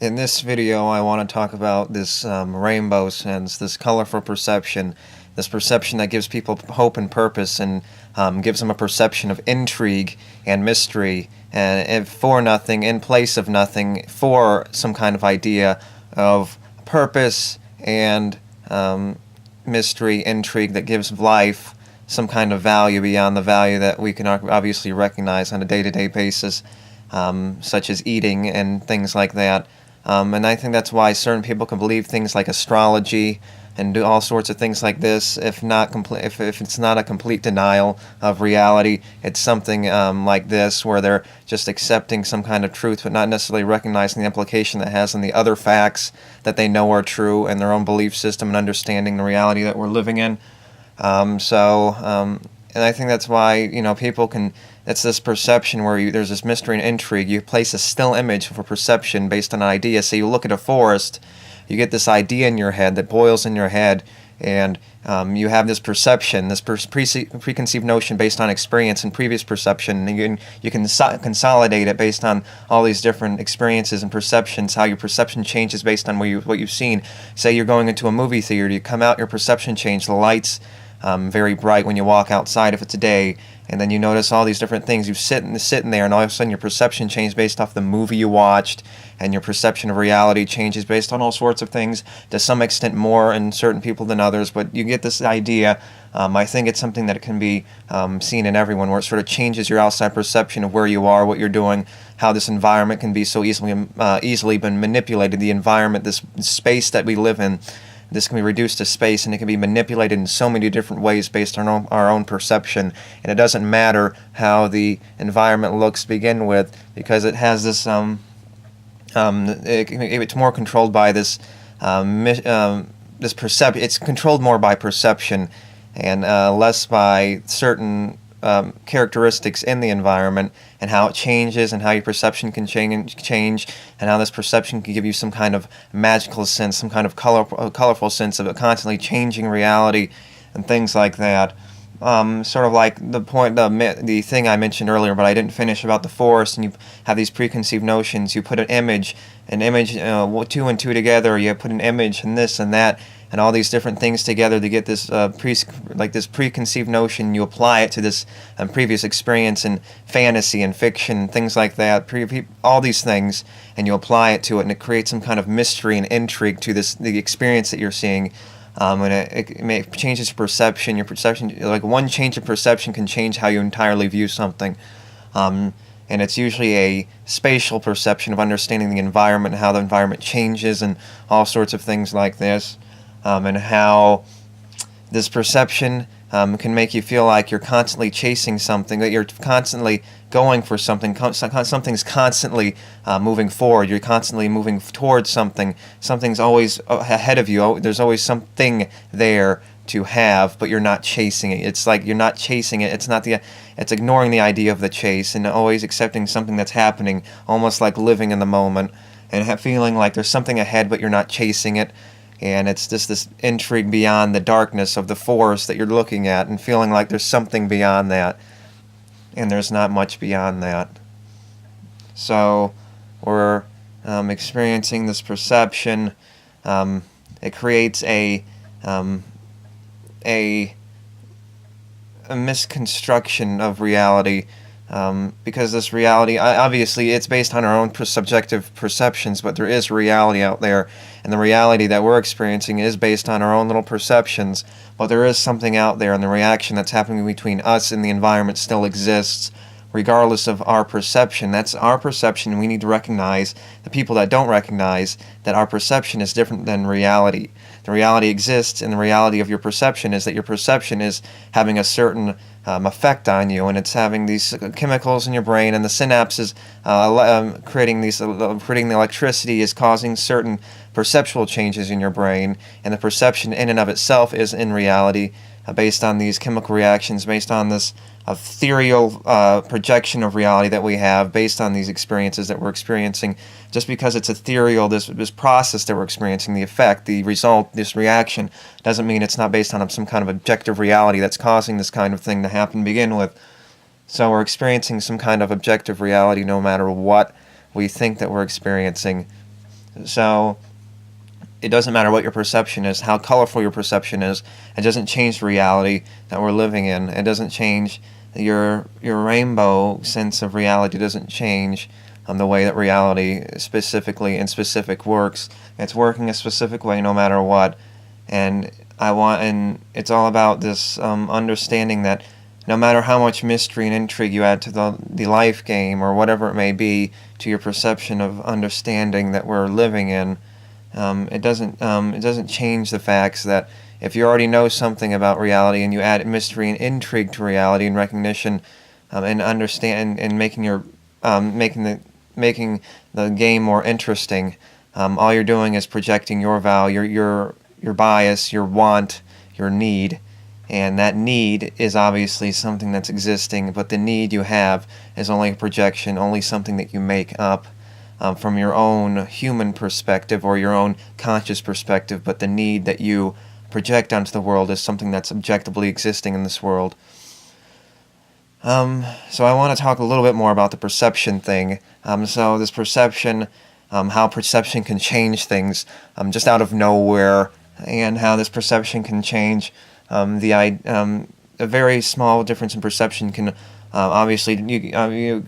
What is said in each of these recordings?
In this video, I want to talk about this rainbow sense, this colorful perception, this perception that gives people hope and purpose and gives them a perception of intrigue and mystery, and for nothing, in place of nothing, for some kind of idea of purpose and mystery, intrigue that gives life some kind of value beyond the value that we can obviously recognize on a day-to-day basis, such as eating and things like that. And I think that's why certain people can believe things like astrology and do all sorts of things like this. If it's not a complete denial of reality, it's something like this, where they're just accepting some kind of truth, but not necessarily recognizing the implication that has on the other facts that they know are true and their own belief system and understanding the reality that we're living in. And I think that's why, people can, it's this perception where there's this mystery and intrigue. You place a still image for perception based on an idea. So you look at a forest, you get this idea in your head that boils in your head, and you have this perception, this preconceived notion based on experience and previous perception, and you can consolidate it based on all these different experiences and perceptions, how your perception changes based on what you've seen. Say you're going into a movie theater, you come out, your perception changes, the lights very bright when you walk outside if it's a day, and then you notice all these different things. You sitting there, and all of a sudden your perception changes based off the movie you watched, and your perception of reality changes based on all sorts of things, to some extent more in certain people than others, but you get this idea. I think it's something that can be seen in everyone, where it sort of changes your outside perception of where you are, what you're doing, how this environment can be so easily been manipulated. The environment, this space that we live in, this can be reduced to space, and it can be manipulated in so many different ways based on our own perception. And it doesn't matter how the environment looks to begin with, because it has this, it's more controlled by this, this perception. It's controlled more by perception and less by certain characteristics in the environment, and how it changes, and how your perception can change, and how this perception can give you some kind of magical sense, some kind of colorful sense of a constantly changing reality, and things like that. Sort of like the thing I mentioned earlier, but I didn't finish, about the forest, and you have these preconceived notions. You put an image, two and two together. You put an image and this and that, and all these different things together to get this this preconceived notion. You apply it to this previous experience and fantasy and fiction and things like that. All these things, and you apply it to it, and it creates some kind of mystery and intrigue to the experience that you're seeing. And it changes your perception. Your perception, like one change of perception, can change how you entirely view something. And it's usually a spatial perception of understanding the environment and how the environment changes and all sorts of things like this. And how this perception can make you feel like you're constantly chasing something, that you're constantly going for something, something's constantly moving forward, you're constantly moving towards something, something's always ahead of you, there's always something there to have, but you're not chasing it. It's like you're not chasing it, it's ignoring the idea of the chase, and always accepting something that's happening, almost like living in the moment, and feeling like there's something ahead, but you're not chasing it. And it's just this intrigue beyond the darkness of the forest that you're looking at, and feeling like there's something beyond that, and there's not much beyond that. So we're experiencing this perception. It creates a misconstruction of reality, because this reality, obviously it's based on our own subjective perceptions, but there is reality out there, and the reality that we're experiencing is based on our own little perceptions, but there is something out there, and the reaction that's happening between us and the environment still exists, regardless of our perception. That's our perception, and we need to recognize, the people that don't recognize, that our perception is different than reality. The reality exists, and the reality of your perception is that your perception is having a certain effect on you, and it's having these chemicals in your brain, and the synapses creating the electricity is causing certain perceptual changes in your brain, and the perception in and of itself is in reality based on these chemical reactions, based on this ethereal projection of reality that we have, based on these experiences that we're experiencing. Just because it's ethereal, this process that we're experiencing, the effect, the result, this reaction, doesn't mean it's not based on some kind of objective reality that's causing this kind of thing to happen to begin with. So we're experiencing some kind of objective reality no matter what we think that we're experiencing. So it doesn't matter what your perception is, how colorful your perception is. It doesn't change the reality that we're living in. It doesn't change your rainbow sense of reality. It doesn't change the way that reality specifically in specific works. It's working a specific way no matter what. And it's all about this understanding that no matter how much mystery and intrigue you add to the life game or whatever it may be, to your perception of understanding that we're living in, it doesn't change the facts that if you already know something about reality and you add mystery and intrigue to reality and recognition, and understand and making the game more interesting, all you're doing is projecting your value, your bias, your want, your need. And that need is obviously something that's existing, but the need you have is only a projection, only something that you make up from your own human perspective or your own conscious perspective, but the need that you project onto the world is something that's objectively existing in this world. So I want to talk a little bit more about the perception thing. So this perception, how perception can change things just out of nowhere, and how this perception can change a very small difference in perception can obviously,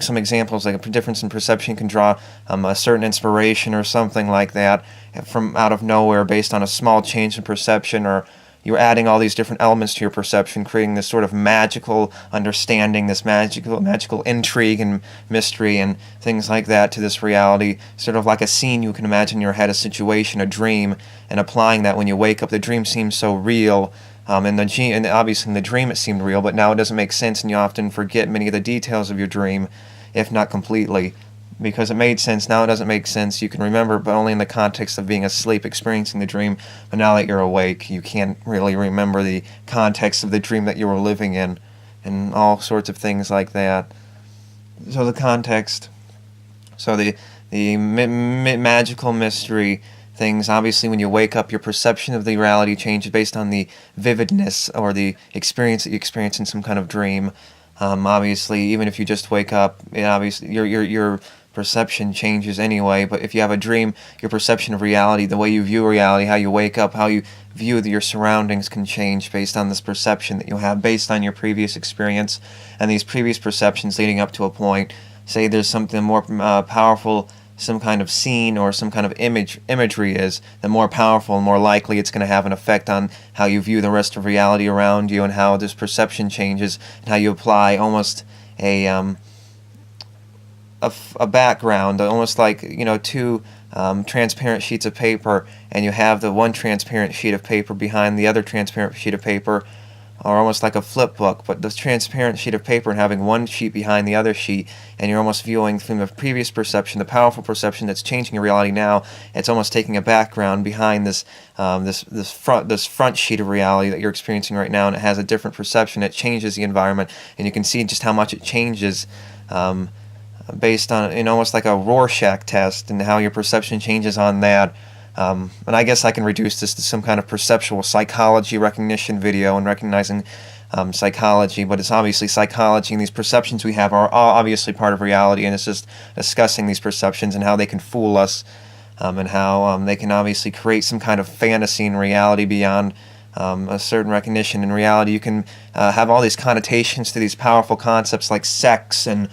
some examples like a difference in perception can draw a certain inspiration or something like that from out of nowhere based on a small change in perception, or you're adding all these different elements to your perception, creating this sort of magical understanding, this magical intrigue and mystery and things like that to this reality, sort of like a scene you can imagine in your head, a situation, a dream, and applying that when you wake up. The dream seems so real. And obviously in the dream it seemed real, but now it doesn't make sense, and you often forget many of the details of your dream, if not completely. Because it made sense, now it doesn't make sense. You can remember, but only in the context of being asleep, experiencing the dream. But now that you're awake, you can't really remember the context of the dream that you were living in, and all sorts of things like that. So the context, so the magical mystery things. Obviously, when you wake up, your perception of the reality changes based on the vividness or the experience that you experience in some kind of dream. Obviously, even if you just wake up, obviously your perception changes anyway. But if you have a dream, your perception of reality, the way you view reality, how you wake up, how you view your surroundings can change based on this perception that you have, based on your previous experience and these previous perceptions leading up to a point. Say there's something more powerful, some kind of scene or some kind of imagery is, the more powerful and more likely it's going to have an effect on how you view the rest of reality around you, and how this perception changes, and how you apply almost a background, almost like two transparent sheets of paper, and you have the one transparent sheet of paper behind the other transparent sheet of paper, or almost like a flip book, but the transparent sheet of paper and having one sheet behind the other sheet, and you're almost viewing from the previous perception, the powerful perception that's changing your reality now. It's almost taking a background behind this front sheet of reality that you're experiencing right now, and it has a different perception. It changes the environment, and you can see just how much it changes based on, almost like a Rorschach test, and how your perception changes on that. And I guess I can reduce this to some kind of perceptual psychology recognition video and recognizing psychology, but it's obviously psychology, and these perceptions we have are obviously part of reality, and it's just discussing these perceptions and how they can fool us, and how they can obviously create some kind of fantasy in reality beyond a certain recognition. In reality, you can have all these connotations to these powerful concepts like sex and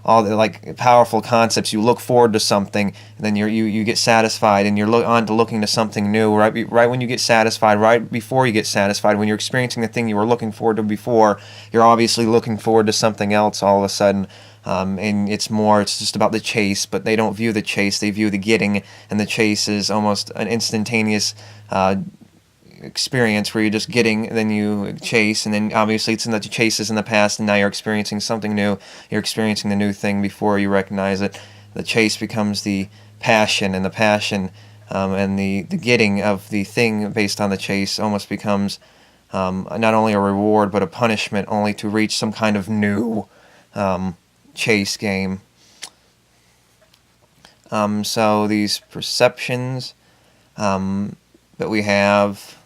all the powerful concepts. You look forward to something, and then you get satisfied, and you're on to looking to something new. Right when you get satisfied, right before you get satisfied, when you're experiencing the thing you were looking forward to before, you're obviously looking forward to something else all of a sudden. And it's just about the chase, but they don't view the chase, they view the getting, and the chase is almost an instantaneous experience where you're just getting, and then you chase, and then obviously it's in the chases in the past, and now you're experiencing something new. You're experiencing the new thing before you recognize it. The chase becomes the passion, and the passion and the getting of the thing based on the chase almost becomes not only a reward but a punishment, only to reach some kind of new chase game. So these perceptions that we have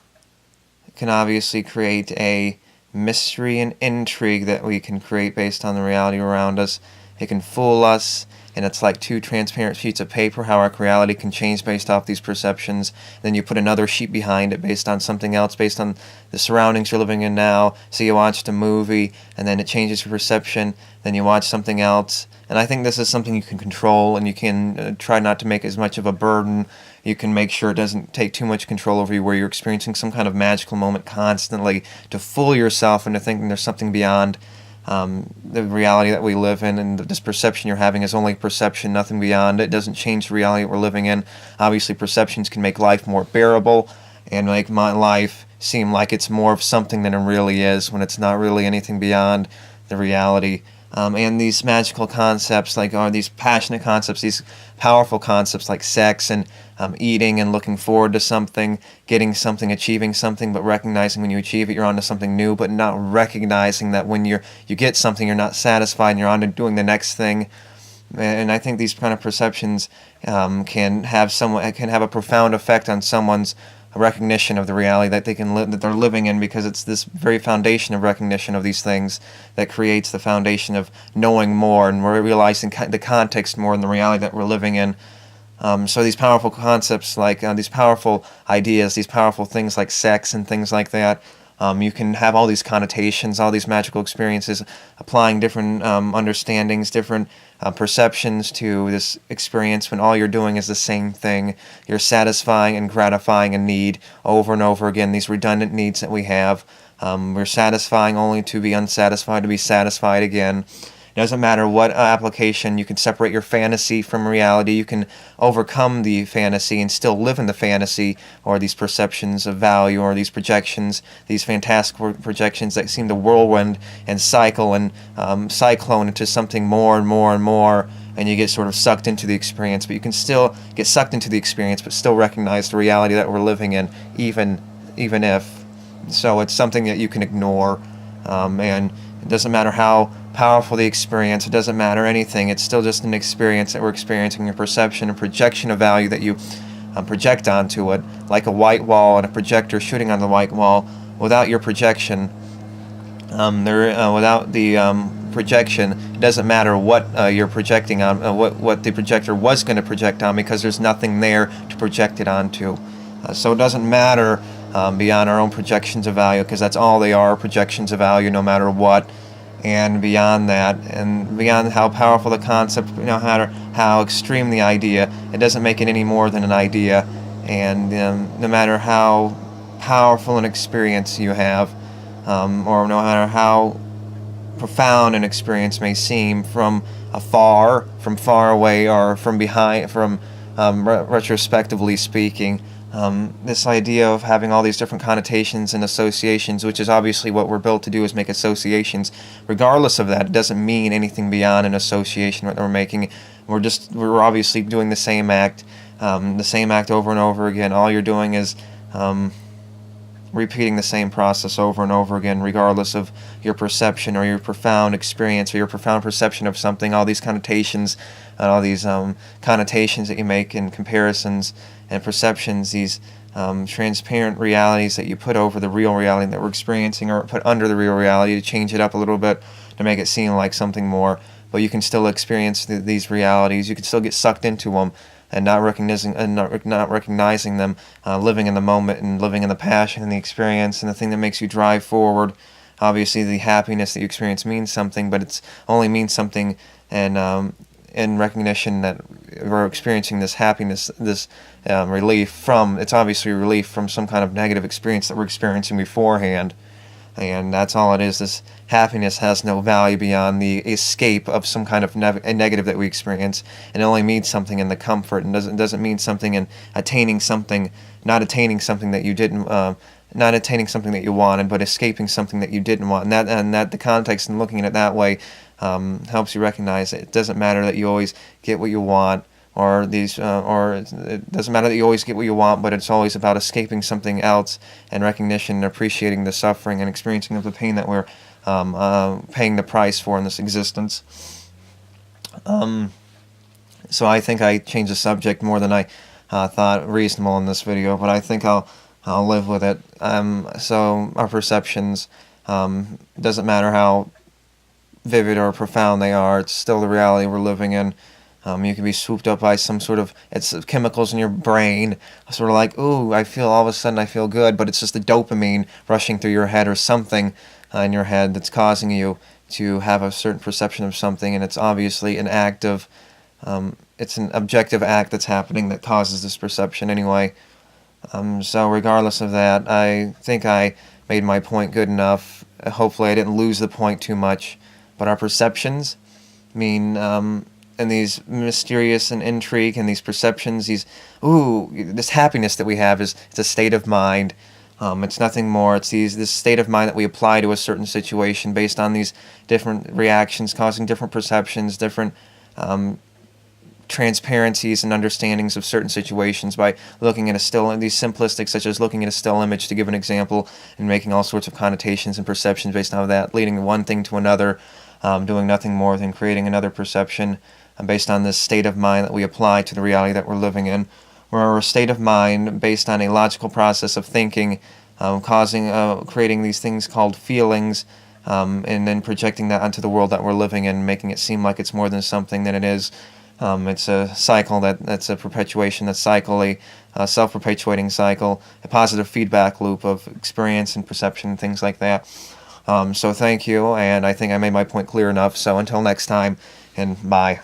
can obviously create a mystery and intrigue that we can create based on the reality around us, it can fool us, and it's like two transparent sheets of paper, how our reality can change based off these perceptions. Then you put another sheet behind it based on something else, based on the surroundings you're living in now. So you watched a movie, and then it changes your perception, then you watch something else. And I think this is something you can control, and you can try not to make as much of a burden. You can make sure it doesn't take too much control over you, where you're experiencing some kind of magical moment constantly to fool yourself into thinking there's something beyond the reality that we live in, and this perception you're having is only perception, nothing beyond. It doesn't change the reality that we're living in. Obviously, perceptions can make life more bearable and make my life seem like it's more of something than it really is, when it's not really anything beyond the reality. And these magical concepts, these passionate concepts, these powerful concepts like sex and eating and looking forward to something, getting something, achieving something, but recognizing when you achieve it, you're on to something new, but not recognizing that when you get something, you're not satisfied and you're on to doing the next thing. And I think these kind of perceptions can have a profound effect on someone's recognition of the reality that that they're living in, because it's this very foundation of recognition of these things that creates the foundation of knowing more, and we're realizing the context more in the reality that we're living in. So these powerful concepts, these powerful ideas, these powerful things like sex and things like that, you can have all these connotations, all these magical experiences, applying different understandings, different perceptions to this experience, when all you're doing is the same thing. You're satisfying and gratifying a need over and over again, these redundant needs that we have. We're satisfying only to be unsatisfied, to be satisfied again. It doesn't matter what application. You can separate your fantasy from reality. You can overcome the fantasy and still live in the fantasy, or these perceptions of value, or these projections, these fantastical projections that seem to whirlwind and cycle and cyclone into something more and more and more, and you get sort of sucked into the experience. But you can still get sucked into the experience, but still recognize the reality that we're living in, even if. So it's something that you can ignore, and it doesn't matter how powerful the experience, it doesn't matter anything, it's still just an experience that we're experiencing, a perception, a projection of value that you project onto it, like a white wall and a projector shooting on the white wall. Without your projection, without the projection, it doesn't matter what you're projecting on, what the projector was going to project on, because there's nothing there to project it onto. So it doesn't matter beyond our own projections of value, because that's all they are, projections of value, no matter what. And beyond that, and beyond how powerful the concept, no matter how extreme the idea, it doesn't make it any more than an idea. And no matter how powerful an experience you have, or no matter how profound an experience may seem from afar, from far away, or from behind, from retrospectively speaking, this idea of having all these different connotations and associations, which is obviously what we're built to do, is make associations. Regardless of that, it doesn't mean anything beyond an association that we're making. We're obviously doing the same act over and over again. All you're doing is repeating the same process over and over again, regardless of your perception or your profound experience or your profound perception of something. All these connotations and all these connotations that you make in comparisons and perceptions, these transparent realities that you put over the real reality that we're experiencing, or put under the real reality to change it up a little bit to make it seem like something more. But you can still experience these realities. You can still get sucked into them and not recognizing them, living in the moment and living in the passion and the experience and the thing that makes you drive forward. Obviously, the happiness that you experience means something, but it only means something in recognition that we're experiencing this happiness, this relief from, it's obviously relief from some kind of negative experience that we're experiencing beforehand. And that's all it is. This happiness has no value beyond the escape of some kind of negative that we experience. It only means something in the comfort, and doesn't mean something in attaining something, not attaining something that you didn't, not attaining something that you wanted, but escaping something that you didn't want. And that the context and looking at it that way helps you recognize that it doesn't matter that you always get what you want, or it doesn't matter that you always get what you want, but it's always about escaping something else, and recognition and appreciating the suffering and experiencing of the pain that we're paying the price for in this existence. So I think I changed the subject more than I thought reasonable in this video, but I think I'll live with it. So our perceptions, doesn't matter how vivid or profound they are, it's still the reality we're living in. You can be swooped up by some sort of, it's chemicals in your brain, sort of like, ooh, all of a sudden I feel good, but it's just the dopamine rushing through your head or something in your head that's causing you to have a certain perception of something, and it's obviously an act of, it's an objective act that's happening that causes this perception anyway. So regardless of that, I think I made my point good enough. Hopefully I didn't lose the point too much, but our perceptions mean, and these mysterious and intrigue and these perceptions, this happiness that we have it's a state of mind. It's nothing more. It's this state of mind that we apply to a certain situation based on these different reactions, causing different perceptions, different transparencies and understandings of certain situations by looking at these simplistic, such as looking at a still image to give an example, and making all sorts of connotations and perceptions based on that, leading one thing to another, doing nothing more than creating another perception based on this state of mind that we apply to the reality that we're living in. Or a state of mind based on a logical process of thinking, creating these things called feelings, and then projecting that onto the world that we're living in, making it seem like it's more than something than it is. It's a cycle that's a perpetuation, that's a self-perpetuating cycle, a positive feedback loop of experience and perception and things like that. So thank you, and I think I made my point clear enough. So until next time, and bye.